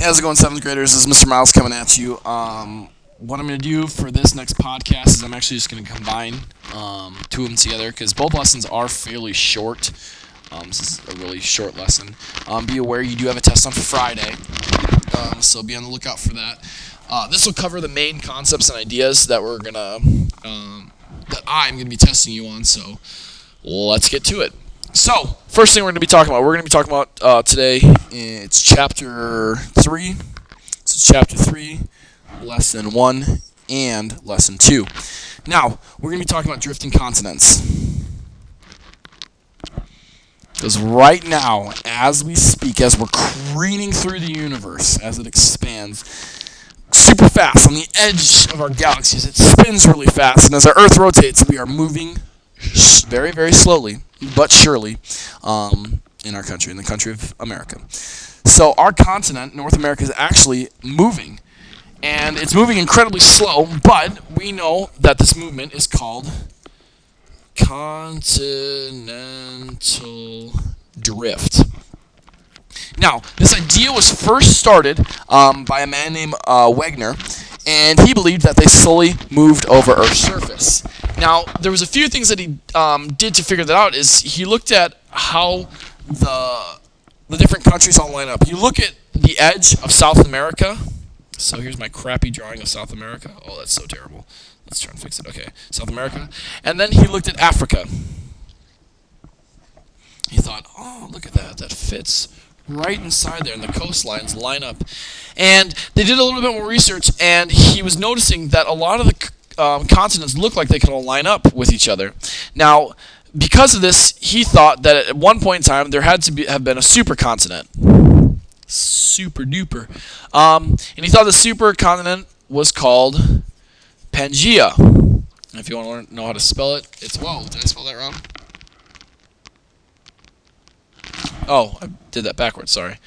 How's it going, 7th graders? This is Mr. Miles coming at you. What I'm going to do for this next podcast is I'm actually just going to combine two of them together because both lessons are fairly short. This is a really short lesson. Be aware you do have a test on Friday, so be on the lookout for that. This will cover the main concepts and ideas that that I'm going to be testing you on, so let's get to it. So, first thing we're going to be talking about, today, it's Chapter 3. So it's Chapter 3, Lesson 1, and Lesson 2. Now, we're going to be talking about drifting continents. Because right now, as we speak, as we're careening through the universe, as it expands super fast on the edge of our galaxies, it spins really fast, and as our Earth rotates, we are moving very, very slowly, but surely, in our country, in the country of America. So our continent, North America, is actually moving. And it's moving incredibly slow, but we know that this movement is called Contonental drift. Now, this idea was first started by a man named Wegener, and he believed that they slowly moved over Earth's surface. Now, there was a few things that he did to figure that out. Is he looked at how the different countries all line up. You look at the edge of South America. So here's my crappy drawing of South America. Oh, that's so terrible. Let's try and fix it. Okay, South America. And then he looked at Africa. He thought, oh, look at that. That fits right inside there, and the coastlines line up. And they did a little bit more research, and he was noticing that a lot of the continents looked like they could all line up with each other. Now, because of this, he thought that at one point in time there had to have been a supercontinent. Super duper. And he thought the supercontinent was called Pangea. And if you want to know how to spell it, it's, whoa, did I spell that wrong? Oh, I did that backwards, sorry.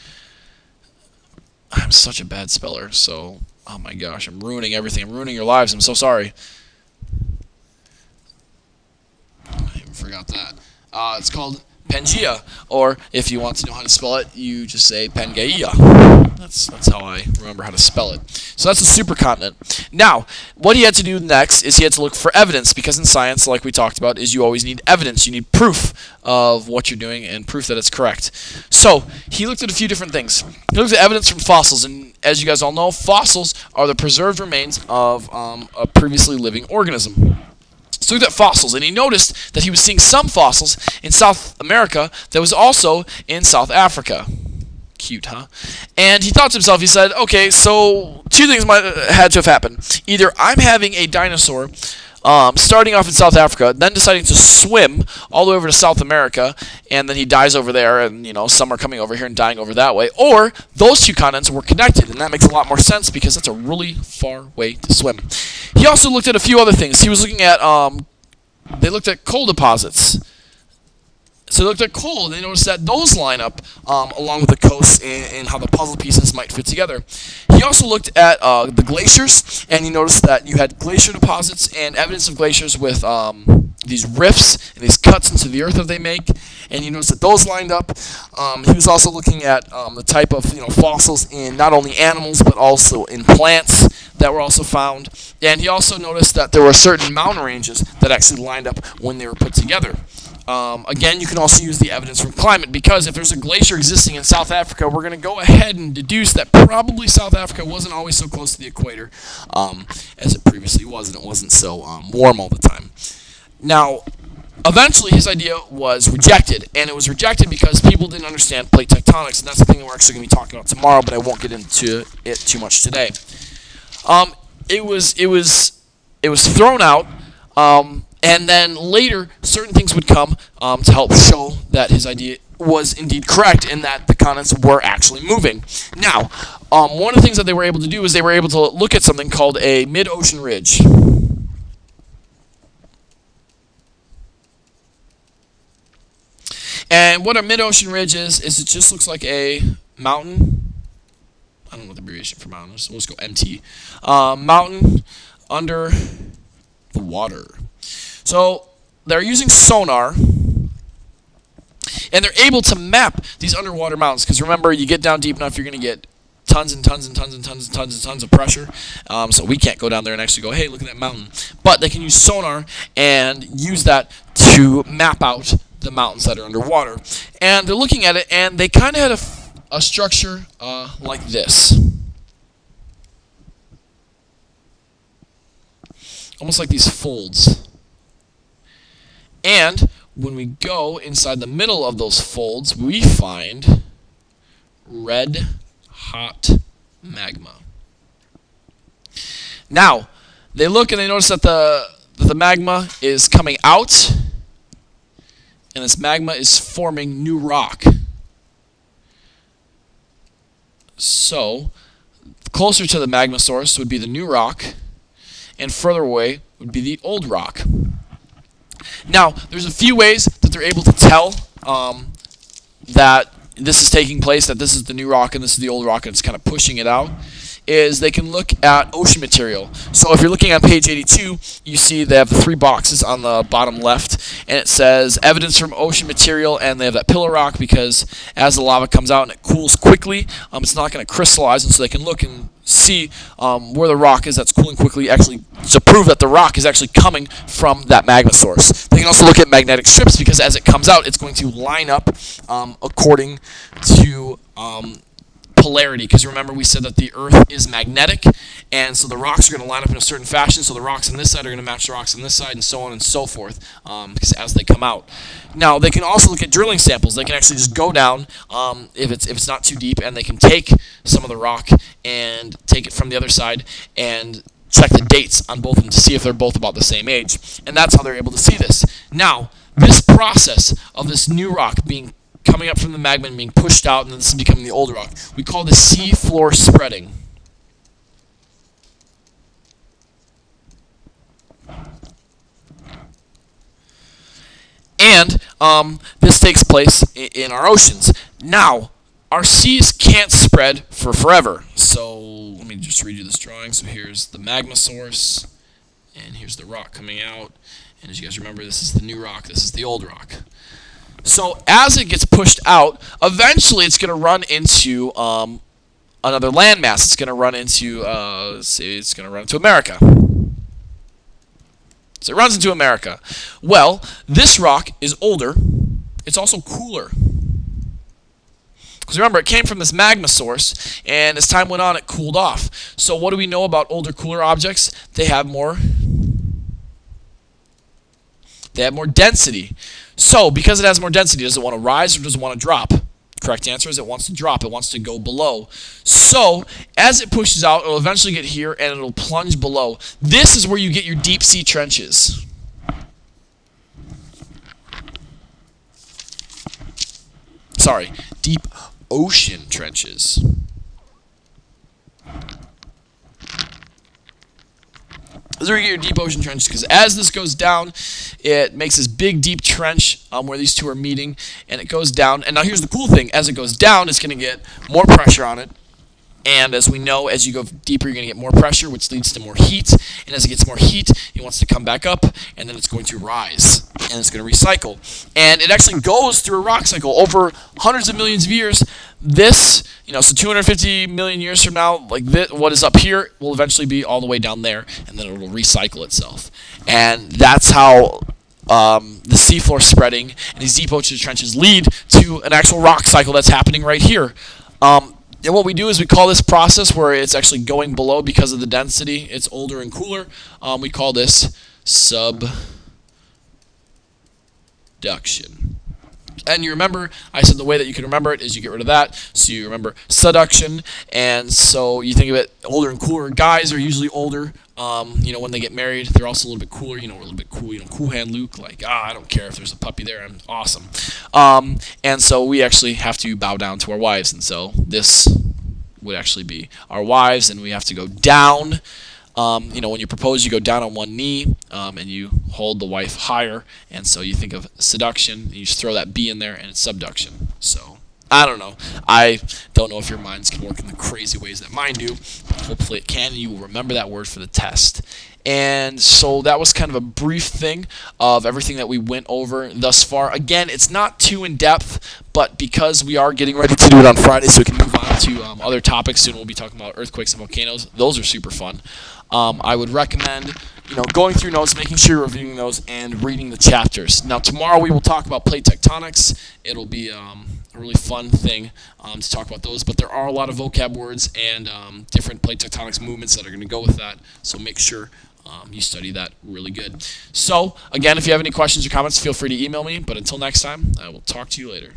I'm such a bad speller, so, oh my gosh, I'm ruining everything. I'm ruining your lives. I'm so sorry. I even forgot that. It's called Pangea, or if you want to know how to spell it, you just say Pangaea. That's how I remember how to spell it. So that's a supercontinent. Now, what he had to do next is he had to look for evidence, because in science, like we talked about, is you always need evidence. You need proof of what you're doing and proof that it's correct. So he looked at a few different things. He looked at evidence from fossils, and as you guys all know, fossils are the preserved remains of a previously living organism. So he looked at fossils, and he noticed that he was seeing some fossils in South America that was also in South Africa. Cute, huh? And he thought to himself, he said, okay, so two things might had to have happened. Either I'm having a dinosaur starting off in South Africa, then deciding to swim all the way over to South America, and then he dies over there, and, you know, some are coming over here and dying over that way. Or those two continents were connected, and that makes a lot more sense because that's a really far way to swim. He also looked at a few other things. He was looking at, they looked at coal deposits. So they looked at coal, and they noticed that those line up along with the coast and how the puzzle pieces might fit together. He also looked at the glaciers, and he noticed that you had glacier deposits and evidence of glaciers with these rifts and these cuts into the earth that they make, and he noticed that those lined up. He was also looking at the type of fossils in not only animals but also in plants that were also found, and he also noticed that there were certain mountain ranges that actually lined up when they were put together. Again, you can also use the evidence from climate, because if there's a glacier existing in South Africa, we're going to go ahead and deduce that probably South Africa wasn't always so close to the equator as it previously was, and it wasn't so warm all the time. Now, eventually his idea was rejected, and it was rejected because people didn't understand plate tectonics, and that's the thing that we're actually going to be talking about tomorrow, but I won't get into it too much today. It was thrown out. And then later, certain things would come to help show that his idea was indeed correct and that the continents were actually moving. Now, one of the things that they were able to do is they were able to look at something called a mid-ocean ridge. And what a mid-ocean ridge is it just looks like a mountain. I don't know what the abbreviation for mountain is, so let's go MT. Mountain under the water. So they're using sonar, and they're able to map these underwater mountains, because remember, you get down deep enough, you're going to get tons and tons and tons and tons and tons and tons of pressure. So we can't go down there and actually go, hey, look at that mountain. But they can use sonar and use that to map out the mountains that are underwater. And they're looking at it, and they kind of had a structure like this. Almost like these folds. And when we go inside the middle of those folds, we find red hot magma. Now, they look and they notice that the magma is coming out, and this magma is forming new rock. So, closer to the magma source would be the new rock, and further away would be the old rock. Now, there's a few ways that they're able to tell that this is taking place, that this is the new rock and this is the old rock, and it's kind of pushing it out, is they can look at ocean material. So if you're looking at page 82, you see they have the 3 boxes on the bottom left, and it says evidence from ocean material, and they have that pillar rock because as the lava comes out and it cools quickly, it's not going to crystallize, and so they can look and see where the rock is that's cooling quickly, actually to prove that the rock is actually coming from that magma source. They can also look at magnetic strips because as it comes out, it's going to line up according to polarity, because remember we said that the Earth is magnetic, and so the rocks are going to line up in a certain fashion, so the rocks on this side are going to match the rocks on this side, and so on and so forth, because as they come out. Now, they can also look at drilling samples. They can actually just go down, if it's not too deep, and they can take some of the rock and take it from the other side and check the dates on both of them to see if they're both about the same age, and that's how they're able to see this. Now, this process of this new rock coming up from the magma and being pushed out, and then this is becoming the old rock, we call this sea floor spreading. And this takes place in our oceans. Now, our seas can't spread for forever. So let me just read you this drawing. So here's the magma source, and here's the rock coming out. And as you guys remember, this is the new rock, this is the old rock. So as it gets pushed out, eventually it's going to run into another landmass. It's going to run into, it's going to run into America. So it runs into America. Well, this rock is older. It's also cooler. Because remember, it came from this magma source, and as time went on, it cooled off. So what do we know about older, cooler objects? They have more density. So, because it has more density, does it want to rise or does it want to drop? Correct answer is it wants to drop. It wants to go below. So, as it pushes out, it will eventually get here and it will plunge below. This is where you get your deep sea trenches. Sorry, deep ocean trenches. This is where you get your deep ocean trenches, because as this goes down, it makes this big deep trench where these two are meeting, and it goes down. And now here's the cool thing: as it goes down, it's going to get more pressure on it, and as we know, as you go deeper, you're going to get more pressure, which leads to more heat. And as it gets more heat, it wants to come back up, and then it's going to rise, and it's going to recycle. And it actually goes through a rock cycle over hundreds of millions of years. This, so 250 million years from now, like this, what is up here will eventually be all the way down there, and then it will recycle itself. And that's how the seafloor spreading and these deep ocean trenches lead to an actual rock cycle that's happening right here. And what we do is we call this process where it's actually going below because of the density. It's older and cooler. We call this subduction. And you remember, I said the way that you can remember it is you get rid of that. So you remember subduction. And so you think of it older and cooler. Guys are usually older. When they get married, they're also a little bit cooler. We're a little bit cool. Cool hand Luke, like, I don't care if there's a puppy there. I'm awesome. And so we actually have to bow down to our wives. And so this would actually be our wives, and we have to go down. When you propose, you go down on one knee, and you hold the wife higher. And so you think of seduction, and you just throw that B in there, and it's subduction. So I don't know. I don't know if your minds can work in the crazy ways that mine do. Hopefully it can, and you will remember that word for the test. And so that was kind of a brief thing of everything that we went over thus far. Again, it's not too in-depth, but because we are getting ready to do it on Friday so we can move on into other topics soon. We'll be talking about earthquakes and volcanoes. Those are super fun. I would recommend going through notes, making sure you're reviewing those, and reading the chapters. Now tomorrow we will talk about plate tectonics. It'll be a really fun thing to talk about those, but there are a lot of vocab words and different plate tectonics movements that are going to go with that, so make sure you study that really good. So again, if you have any questions or comments, feel free to email me, but until next time, I will talk to you later.